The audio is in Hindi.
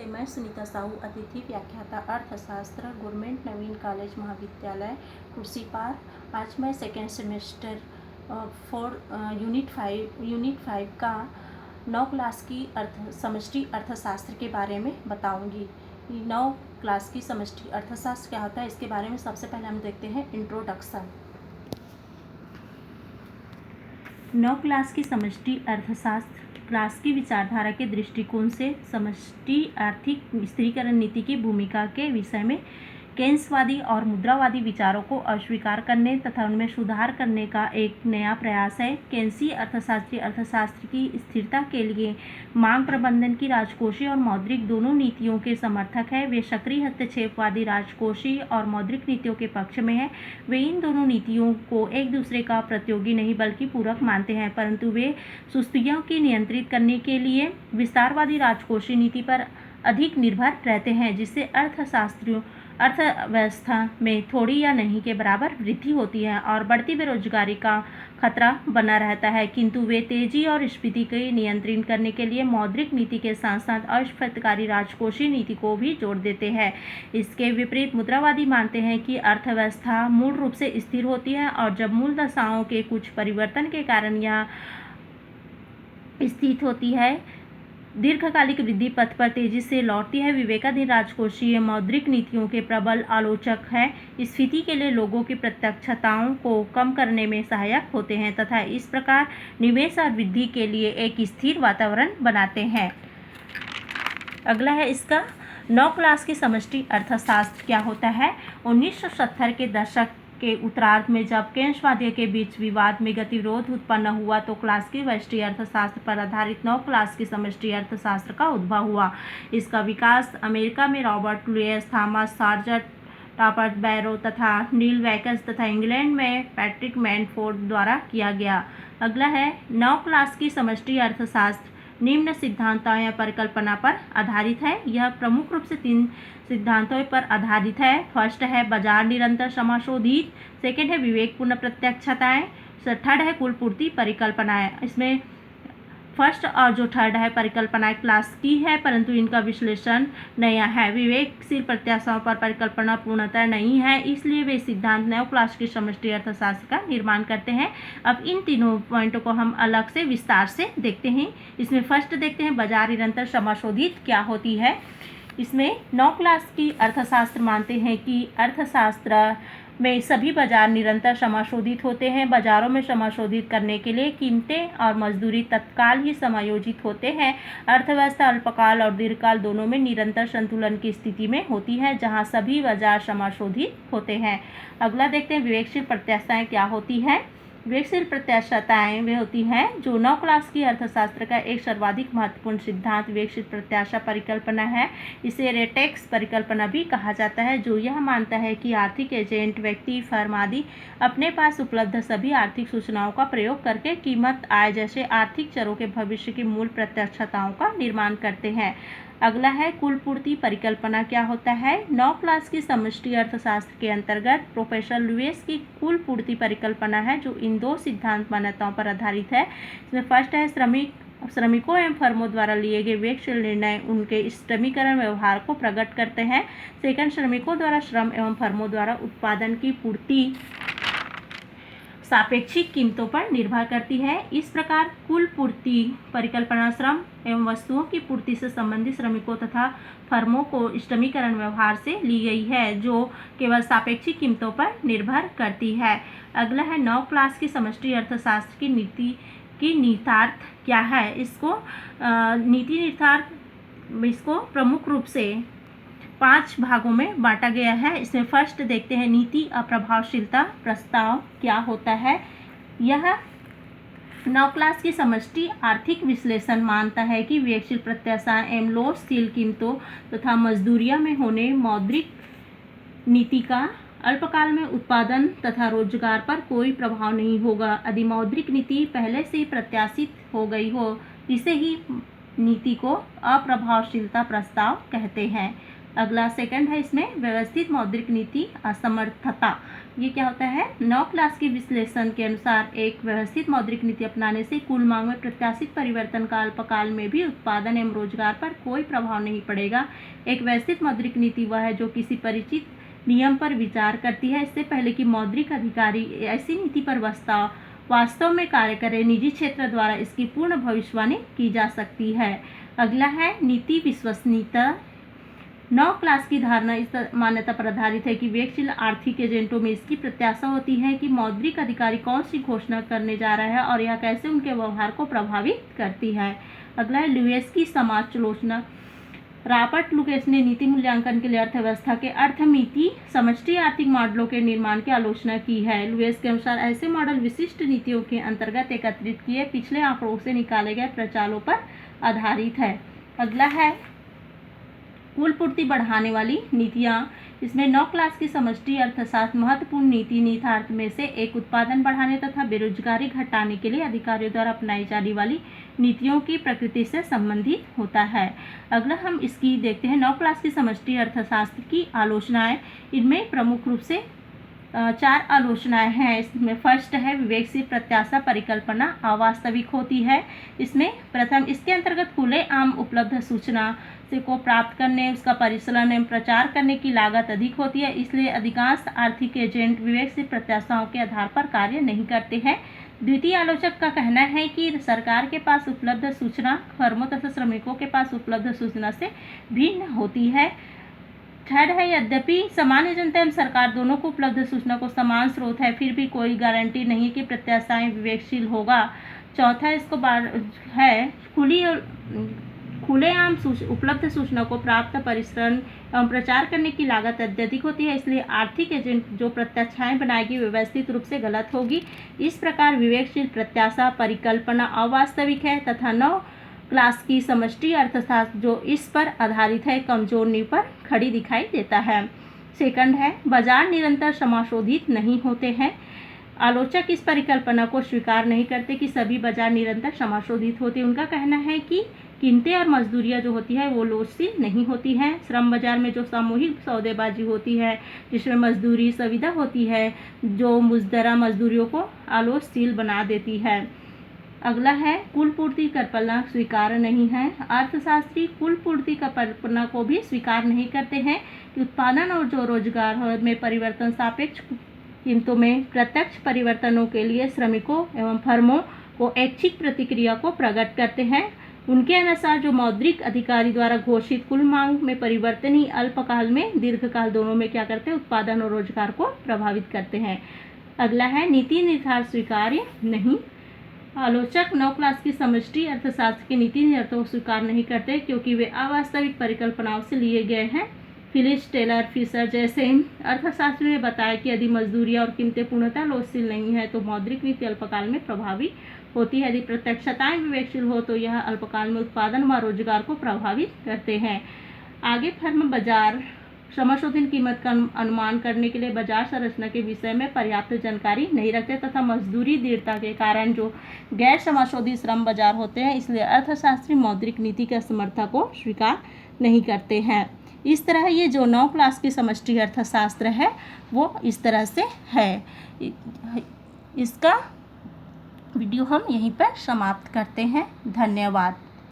नमस्ते, मैं सुनीता साहू, अतिथि व्याख्याता अर्थशास्त्र, गवर्नमेंट नवीन कॉलेज महाविद्यालय कुर्सीपार। आज मैं सेकेंड सेमेस्टर यूनिट 5 का 9 क्लास की समष्टि अर्थशास्त्र के बारे में बताऊंगी। 9 क्लास की समष्टि अर्थशास्त्र क्या होता है, इसके बारे में सबसे पहले हम देखते हैं इंट्रोडक्शन। 9 क्लास की समष्टि अर्थशास्त्र क्लास की विचारधारा के दृष्टिकोण से समष्टि आर्थिक स्थिरीकरण नीति की भूमिका के विषय में केन्सवादी और मुद्रावादी विचारों को अस्वीकार करने तथा उनमें सुधार करने का एक नया प्रयास है। केन्सीय अर्थशास्त्री अर्थशास्त्र की स्थिरता के लिए मांग प्रबंधन की राजकोषीय और मौद्रिक दोनों नीतियों के समर्थक है। वे सक्रिय हस्तक्षेपवादी राजकोषीय और मौद्रिक नीतियों के पक्ष में है। वे इन दोनों नीतियों को एक दूसरे का प्रतियोगी नहीं बल्कि पूरक मानते हैं, परंतु वे सुस्तियों की नियंत्रित करने के लिए विस्तारवादी राजकोषीय नीति पर अधिक निर्भर रहते हैं, जिससे अर्थव्यवस्था में थोड़ी या नहीं के बराबर वृद्धि होती है और बढ़ती बेरोजगारी का खतरा बना रहता है। किंतु वे तेजी और स्फीति को नियंत्रित करने के लिए मौद्रिक नीति के साथ साथ अस्फीतकारी राजकोषीय नीति को भी जोड़ देते हैं। इसके विपरीत मुद्रावादी मानते हैं कि अर्थव्यवस्था मूल रूप से स्थिर होती है और जब मूल दशाओं के कुछ परिवर्तन के कारण यह स्थित होती है, दीर्घकालिक वृद्धि पथ पर तेजी से लौटती है। विवेकाधीन राजकोषीय मौद्रिक नीतियों के प्रबल आलोचक हैं। स्फीति के लिए लोगों की प्रत्यक्षताओं को कम करने में सहायक होते हैं तथा इस प्रकार निवेश और वृद्धि के लिए एक स्थिर वातावरण बनाते हैं। अगला है इसका 9 क्लास की समष्टि अर्थशास्त्र क्या होता है। 1970 के दशक के उत्तरार्ध में जब केन्सवादियों के बीच विवाद में गतिरोध उत्पन्न हुआ तो क्लास की व्यष्टि अर्थशास्त्र पर आधारित 9 क्लास की समष्टि अर्थशास्त्र का उद्भव हुआ। इसका विकास अमेरिका में Robert Lewis, Thomas Sargent, Robert Barro तथा नील वैकस तथा इंग्लैंड में पैट्रिक मैनफोर्ड द्वारा किया गया। अगला है 9 क्लास की समष्टि अर्थशास्त्र निम्न सिद्धांतों या परिकल्पना पर आधारित है। यह प्रमुख रूप से 3 सिद्धांतों पर आधारित है। फर्स्ट है बाजार निरंतर समाशोधित, सेकंड है विवेकपूर्ण प्रत्यक्षताएं, थर्ड है कुल पूर्ति परिकल्पनाएं। इसमें फर्स्ट और जो थर्ड है परिकल्पनाएं क्लास की है, परंतु इनका विश्लेषण नया है। विवेकशील प्रत्याशाओं पर परिकल्पना पूर्णतः नहीं है, इसलिए वे सिद्धांत 9 क्लास की समष्टि अर्थशास्त्र का निर्माण करते हैं। अब इन तीनों पॉइंटों को हम अलग से विस्तार से देखते हैं। इसमें फर्स्ट देखते हैं बाजार निरंतर समाशोधित क्या होती है। इसमें 9 क्लास की अर्थशास्त्र मानते हैं कि अर्थशास्त्र में सभी बाजार निरंतर समाशोधित होते हैं। बाजारों में समाशोधित करने के लिए कीमतें और मजदूरी तत्काल ही समायोजित होते हैं। अर्थव्यवस्था अल्पकाल और दीर्घकाल दोनों में निरंतर संतुलन की स्थिति में होती है, जहां सभी बाजार समाशोधित होते हैं। अगला देखते हैं विवेकशील प्रत्याशाएं क्या होती है। विवेकशील प्रत्याशाएं वे होती हैं जो 9 क्लास की अर्थशास्त्र का एक सर्वाधिक महत्वपूर्ण सिद्धांत विवेकशील प्रत्याशा परिकल्पना है। इसे रेटेक्स परिकल्पना भी कहा जाता है, जो यह मानता है कि आर्थिक एजेंट, व्यक्ति, फर्म आदि अपने पास उपलब्ध सभी आर्थिक सूचनाओं का प्रयोग करके कीमत, आय जैसे आर्थिक चरों के भविष्य की मूल प्रत्यक्षताओं का निर्माण करते हैं। अगला है कुल पूर्ति परिकल्पना क्या होता है। 9 क्लास की समष्टि अर्थशास्त्र के अंतर्गत प्रोफेसर लुईस की कुल पूर्ति परिकल्पना है, जो इन 2 सिद्धांत मान्यताओं पर आधारित है। इसमें फर्स्ट है श्रमिकों एवं फर्मों द्वारा लिए गए विवेकशील निर्णय उनके श्रमीकरण व्यवहार को प्रकट करते हैं। सेकंड, श्रमिकों द्वारा श्रम एवं फर्मों द्वारा उत्पादन की पूर्ति सापेक्षिक कीमतों पर निर्भर करती है। इस प्रकार कुल पूर्ति परिकल्पना श्रम एवं वस्तुओं की पूर्ति से संबंधित श्रमिकों तथा फर्मों को श्रमीकरण व्यवहार से ली गई है, जो केवल सापेक्षिक कीमतों पर निर्भर करती है। अगला है 9 क्लास की समष्टि अर्थशास्त्र की नीति की निहितार्थ क्या है। नीति निहितार्थ इसको प्रमुख रूप से 5 भागों में बांटा गया है। इसमें फर्स्ट देखते हैं नीति अप्रभावशीलता प्रस्ताव क्या होता है। यह 9 क्लास की समष्टि आर्थिक विश्लेषण मानता है कि विवेकशील प्रत्याशा एवं लोचशील कीमतों तथा मजदूरिया में होने मौद्रिक नीति का अल्पकाल में उत्पादन तथा रोजगार पर कोई प्रभाव नहीं होगा। यदि मौद्रिक नीति पहले से ही प्रत्याशित हो गई हो, इसे ही नीति को अप्रभावशीलता प्रस्ताव कहते हैं। अगला सेकंड है इसमें व्यवस्थित मौद्रिक नीति असमर्थता। ये क्या होता है? 9 क्लास के विश्लेषण के अनुसार एक व्यवस्थित मौद्रिक नीति अपनाने से कुल मांग में प्रत्याशित परिवर्तन का अल्पकाल में भी उत्पादन एवं रोजगार पर कोई प्रभाव नहीं पड़ेगा। एक व्यवस्थित मौद्रिक नीति वह है जो किसी परिचित नियम पर विचार करती है इससे पहले कि मौद्रिक अधिकारी ऐसी नीति पर वास्तव में कार्य करे। निजी क्षेत्र द्वारा इसकी पूर्ण भविष्यवाणी की जा सकती है। अगला है नीति विश्वसनीयता। 9 क्लास की धारणा इस मान्यता पर आधारित है कि विवेकशील आर्थिक एजेंटों में इसकी प्रत्याशा होती है कि मौद्रिक अधिकारी कौन सी घोषणा करने जा रहा है और यह कैसे उनके व्यवहार को प्रभावित करती है। अगला है लुईस की समालोचना। रॉबर्ट लुईस ने नीति मूल्यांकन के लिए अर्थव्यवस्था के अर्थमिति समष्टि आर्थिक मॉडलों के निर्माण की आलोचना की है। लुईस के अनुसार ऐसे मॉडल विशिष्ट नीतियों के अंतर्गत एकत्रित किए पिछले आंकड़ों से निकाले गए प्रचारों पर आधारित है। अगला है कुल पूर्ति बढ़ाने वाली नीतियाँ। इसमें 9 क्लास की समष्टि अर्थशास्त्र महत्वपूर्ण नीति निहितार्थ में से एक उत्पादन बढ़ाने तथा बेरोजगारी घटाने के लिए अधिकारियों द्वारा अपनाई जाने वाली नीतियों की प्रकृति से संबंधित होता है। अगला हम इसकी देखते हैं 9 क्लास की समष्टि अर्थशास्त्र की आलोचनाएं। इनमें प्रमुख रूप से 4 आलोचनाएं हैं। इसमें फर्स्ट है विवेकशील प्रत्याशा परिकल्पना अवास्तविक होती है। इसमें प्रथम इसके अंतर्गत खुले आम उपलब्ध सूचना से को प्राप्त करने, उसका परिचालन एवं प्रचार करने की लागत अधिक होती है, इसलिए अधिकांश आर्थिक एजेंट विवेकशील प्रत्याशाओं के आधार पर कार्य नहीं करते हैं। द्वितीय आलोचक का कहना है कि सरकार के पास उपलब्ध सूचना फर्मों तथा श्रमिकों के पास उपलब्ध सूचना से भिन्न होती है। थर्ड है यद्यपि सामान्य जनता एवं सरकार दोनों को उपलब्ध सूचना को समान स्रोत है, फिर भी कोई गारंटी नहीं कि प्रत्याशाएं विवेकशील होगा। चौथा इसको है खुलेआम उपलब्ध सूचना को प्राप्त परिश्रम एवं प्रचार करने की लागत अत्यधिक होती है, इसलिए आर्थिक एजेंट जो प्रत्याशाएं बनाएगी व्यवस्थित रूप से गलत होगी। इस प्रकार विवेकशील प्रत्याशा परिकल्पना अवास्तविक है तथा 9 क्लास की समष्टि अर्थशास्त्र जो इस पर आधारित है कमजोर नींव पर खड़ी दिखाई देता है। सेकंड है बाजार निरंतर समाशोधित नहीं होते हैं। आलोचक इस परिकल्पना को स्वीकार नहीं करते कि सभी बाजार निरंतर समाशोधित होते हैं। उनका कहना है कि कीमतें और मजदूरियाँ जो होती है वो लोचशील नहीं होती हैं। श्रम बाजार में जो सामूहिक सौदेबाजी होती है जिसमें मजदूरी संविदा होती है जो मुजदरा मजदूरियों को आलोचशील बना देती है। अगला है कुल पूर्ति कल्पना स्वीकार नहीं है। अर्थशास्त्री कुल पूर्ति कल्पना को भी स्वीकार नहीं करते हैं कि उत्पादन और जो रोजगार में परिवर्तन सापेक्ष कीमतों में प्रत्यक्ष परिवर्तनों के लिए श्रमिकों एवं फर्मों को ऐच्छिक प्रतिक्रिया को प्रकट करते हैं। उनके अनुसार जो मौद्रिक अधिकारी द्वारा घोषित कुल मांग में परिवर्तन ही अल्पकाल में दीर्घकाल दोनों में क्या करते हैं उत्पादन और रोजगार को प्रभावित करते हैं। अगला है नीति निर्धारण स्वीकार्य नहीं। आलोचक 9 क्लास की समष्टि अर्थशास्त्र के नीति निर्धारण को स्वीकार नहीं करते क्योंकि वे अवास्तविक परिकल्पनाओं से लिए गए हैं। फिलिस टेलर फिशर जैसे अर्थशास्त्री ने बताया कि यदि मजदूरियाँ और कीमतें पूर्णतः लोचशील नहीं है तो मौद्रिक नीति अल्पकाल में प्रभावी होती है। यदि प्रत्यक्षताएं विवेकशील हो तो यह अल्पकाल में उत्पादन व रोजगार को प्रभावित करते हैं। आगे फर्म बाजार समाशोधन कीमत का अनुमान करने के लिए बाजार संरचना के विषय में पर्याप्त जानकारी नहीं रखते तथा मजदूरी दृढ़ता के कारण जो गैर समाशोधित श्रम बाजार होते हैं, इसलिए अर्थशास्त्री मौद्रिक नीति के असमर्थता को स्वीकार नहीं करते हैं। इस तरह ये जो 9 क्लास की समष्टि अर्थशास्त्र है वो इस तरह से है। इसका वीडियो हम यहीं पर समाप्त करते हैं। धन्यवाद।